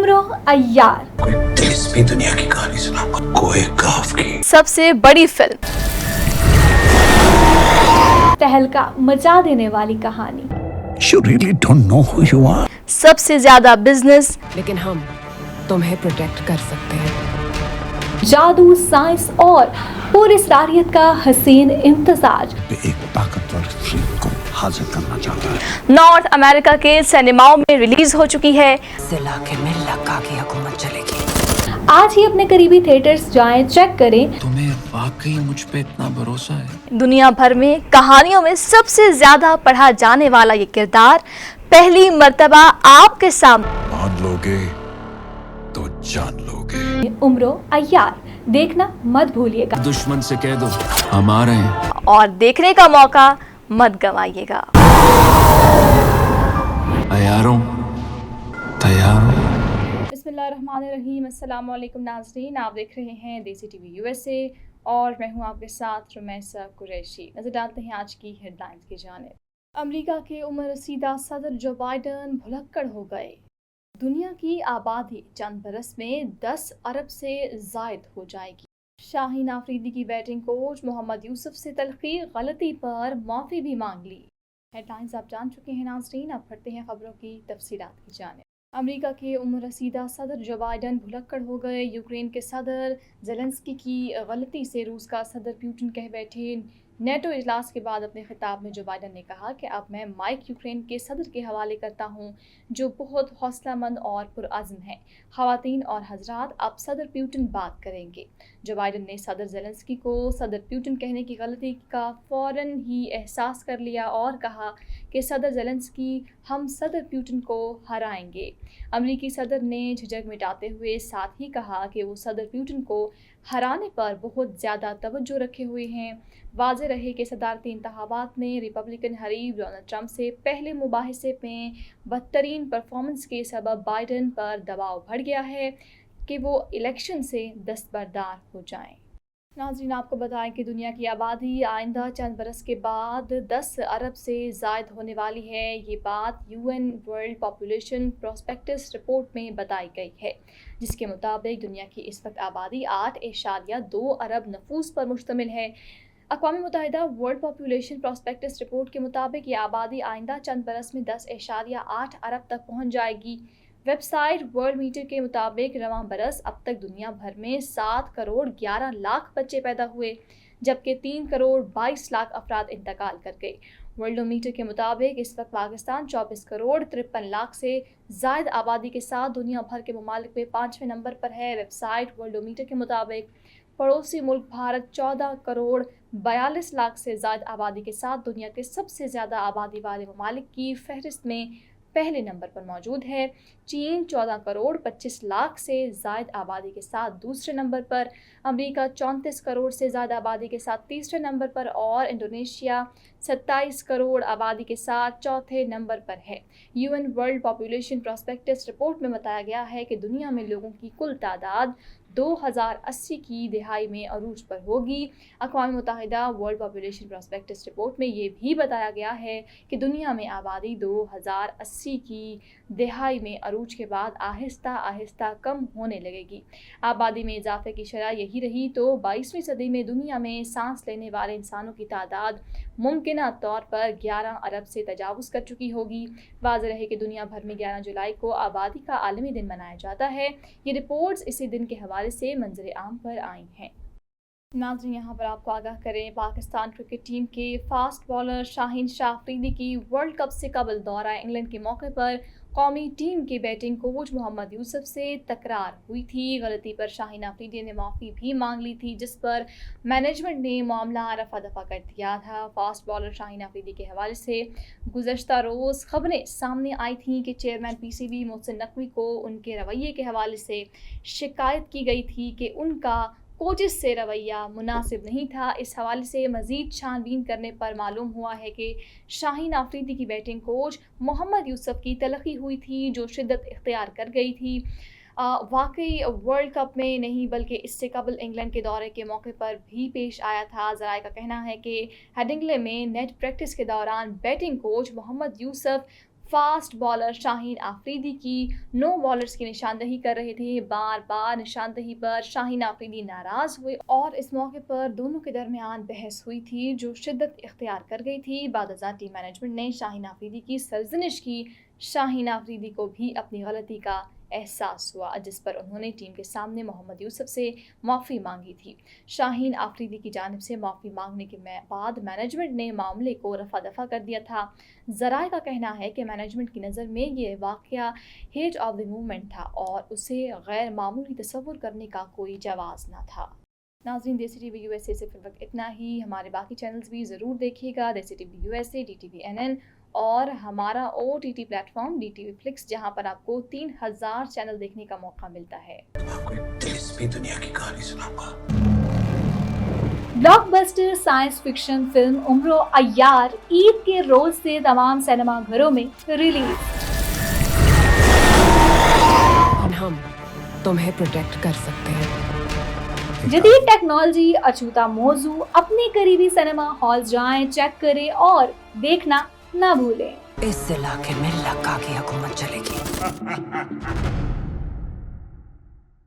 उम्र अय्यार कोई दिलचस्पी दुनिया की कहानी सुनाऊंगा, कोई गाफ की। सबसे बड़ी फिल्म, तहलका मचा देने वाली कहानी, You really don't know who you are. सबसे ज्यादा बिजनेस, लेकिन हम तुम्हें प्रोटेक्ट कर सकते हैं। जादू, साइंस और पूरी सरारियत का हसीन इम्तजाज। एक ताकतवर फ्रेम को हासिल करना चाहता है। नॉर्थ अमेरिका के सिनेमाओं में रिलीज हो चुकी है। इस इलाके में लक्का की हुकूमत चलेगी। आज ही अपने करीबी थिएटर्स जाएं, चेक करें। तुम्हें वाकई मुझ पे इतना भरोसा है? दुनिया भर में कहानियों में सबसे ज्यादा पढ़ा जाने वाला ये किरदार पहली मर्तबा आपके सामने। मान लोगे तो जान लोगे। उम्र अय्यार देखना मत भूलिएगा। दुश्मन से कह दो हम आ रहे हैं। और देखने का मौका मत गंवाइएगा। तैयारों तैयार बिस्मिल्लाहिर्रहमानिर्रहीम। अस्सलाम वालेकुम नाज़रीन, आप देख रहे हैं देसी टीवी यूएसए और मैं हूं आपके साथ रुमैसा कुरैशी। नजर डालते हैं आज की हेडलाइंस की जानिब। अमेरिका के उम्र रसीदा सदर जो बाइडन भुलक्कड़ हो गए। दुनिया की आबादी चंद बरस में 10 अरब से ज़ायद हो जाएगी। शाहीन आफरीदी की बैटिंग कोच मोहम्मद यूसुफ से तलखी गलती पर माफ़ी भी मांग ली। हेडलाइंस आप जान चुके हैं नाज़रीन, अब बढ़ते हैं खबरों की तफसीलात की जानिब। अमेरिका के उम्र रसीदा सदर जो बाइडन भुलक्कड़ हो गए। यूक्रेन के सदर ज़ेलेंस्की की गलती से रूस का सदर पुतिन कह बैठे। नेटो इजलास के बाद अपने खिताब में जो बाइडन ने कहा कि अब मैं माइक यूक्रेन के सदर के हवाले करता हूं, जो बहुत हौसलामंद और पुरअज़्म हैं। ख़वातीन और हज़रात, अब सदर पुतिन बात करेंगे। जो बाइडन ने सदर ज़ेलेंस्की को सदर पुतिन कहने की गलती का फ़ौरन ही एहसास कर लिया और कहा कि सदर ज़ेलेंस्की, हम सदर पुतिन को हराएंगे। अमरीकी सदर ने झिझक मिटाते हुए साथ ही कहा कि वो सदर पुतिन को हराने पर बहुत ज़्यादा तवज्जो रखे हुए हैं। वाज़ेह रहे कि सदारती इंतखाबात में रिपब्लिकन हरीफ डोनाल्ड ट्रंप से पहले मुबाहिसे में बदतरीन परफॉर्मेंस के सबब बाइडन पर दबाव बढ़ गया है कि वो इलेक्शन से दस्तबरदार हो जाएं। नाज़रीन, आपको बताएं कि दुनिया की आबादी आइंदा चंद बरस के बाद 10 अरब से ज़ायद होने वाली है। ये बात UN world population prospectus report में बताई गई है, जिसके मुताबिक दुनिया की इस वक्त आबादी 8.2 अरब नफूस पर मुश्तमिल है। अक़वाम मुत्तहिदा वर्ल्ड पॉपुलेशन प्रोस्पेक्टस रिपोर्ट के मुताबिक ये आबादी आइंदा चंद बरस में 10.8 अरब तक पहुँच जाएगी। वेबसाइट वर्ल्ड मीटर के मुताबिक रवां बरस अब तक दुनिया भर में 7 करोड़ 11 लाख बच्चे पैदा हुए, जबकि 3 करोड़ 22 लाख अफराद इंतकाल कर गए। वर्ल्ड मीटर के मुताबिक इस वक्त पाकिस्तान 24 करोड़ 53 लाख से ज़ायद आबादी के साथ दुनिया भर के ममालिक में 5वें नंबर पर है। वेबसाइट वर्ल्ड मीटर के मुताबिक पड़ोसी मुल्क भारत 14 करोड़ 42 लाख से ज़ायद आबादी के साथ दुनिया के सबसे ज़्यादा आबादी वाले ममालिक की फहरिस्त में पहले नंबर पर मौजूद है। चीन 14 करोड़ 25 लाख से ज़ायद आबादी के साथ दूसरे नंबर पर, अमेरिका 34 करोड़ से ज़्यादा आबादी के साथ तीसरे नंबर पर और इंडोनेशिया 27 करोड़ आबादी के साथ चौथे नंबर पर है। UN world population prospectus report में बताया गया है कि दुनिया में लोगों की कुल तादाद 2080 की दिहाई में अरूज पर होगी। अक़वाम मुत्तहिदा वर्ल्ड पॉपुलेशन प्रोस्पेक्टस रिपोर्ट में ये भी बताया गया है कि दुनिया में आबादी 2080 की दिहाई में अरूज के बाद आहिस्ता आहिस्ता कम होने लगेगी। आबादी में इजाफे की शरह यही रही तो 22वीं सदी में दुनिया में सांस लेने वाले इंसानों की तादाद मुमकिना तौर पर 11 अरब से तजावुज़ कर चुकी होगी। वाज़ेह रहे कि दुनिया भर में 11 जुलाई को आबादी का आलमी दिन मनाया जाता है। ये रिपोर्ट्स इसी दिन के हवाले से मंजर आम पर आई हैं। नाज़रीन, यहाँ पर आपको आगाह करें, पाकिस्तान क्रिकेट टीम के फास्ट बॉलर शाहीन आफरीदी की वर्ल्ड कप से कबल दौरा इंग्लैंड के मौके पर कौमी टीम के बैटिंग कोच मोहम्मद यूसुफ से तकरार हुई थी। गलती पर शाहीन आफरीदी ने माफ़ी भी मांग ली थी, जिस पर मैनेजमेंट ने मामला रफा दफा कर दिया था। फास्ट बॉलर शाहीन आफरीदी के हवाले से गुज़श्ता रोज़ खबरें सामने आई थीं कि चेयरमैन पीसीबी मोहसिन नकवी को उनके रवैये के हवाले से शिकायत की गई थी कि उनका कोचेस से रवैया मुनासिब नहीं था। इस हवाले से मज़ीद छानबीन करने पर मालूम हुआ है कि शाहीन आफरीदी की बैटिंग कोच मोहम्मद यूसुफ की तलखी हुई थी, जो शिद्दत इख्तियार कर गई थी। वाकई वर्ल्ड कप में नहीं बल्कि इससे कबल इंग्लैंड के दौरे के मौके पर भी पेश आया था। ज़राए का कहना है कि हेडिंग्ले में नेट प्रैक्टिस के दौरान batting coach Mohammad Yousuf fast bowler Shaheen Afridi की नो बॉलर्स की निशानदही कर रहे थे। बार बार निशानदही पर शाहीन आफरीदी नाराज हुए और इस मौके पर दोनों के दरमियान बहस हुई थी जो शिद्दत इख्तियार कर गई थी। बाद टीम मैनेजमेंट ने शाहीन आफरीदी की सरजनिश की। शाहीन आफरीदी को भी अपनी गलती का एहसास हुआ जिस पर उन्होंने टीम के सामने मोहम्मद यूसुफ से माफ़ी मांगी थी। शाहीन आफरीदी की जानिब से माफ़ी मांगने के बाद मैनेजमेंट ने मामले को रफा दफा कर दिया था। ज़राए का कहना है कि मैनेजमेंट की नज़र में ये वाक़या हेट ऑफ द मूवमेंट था और उसे गैर मामूली तसव्वुर करने का कोई जवाज़ न था। नाज़रीन, देसी टीवी यूएसए से फिर वक्त इतना ही। हमारे बाकी चैनल्स भी ज़रूर देखिएगा, देसी टीवी यूएसए, DTV NN और हमारा OTT प्लेटफॉर्म DTV Flix, जहां पर आपको 3000 चैनल देखने का मौका मिलता है। आपको एक दिलचस्पी दुनिया की कहानी सुनाऊंगा। Blockbuster science fiction film Umro Ayyar Eid के रोज से तमाम सिनेमा घरों में रिलीज। हम तुम्हें प्रोटेक्ट कर सकते हैं। जदीद टेक्नोलॉजी, अछूता मौजू, अपने करीबी सिनेमा हॉल जाएं, चेक करें और देखना ना भूलें। इस इलाके में लक्का की हुकूमत चलेगी।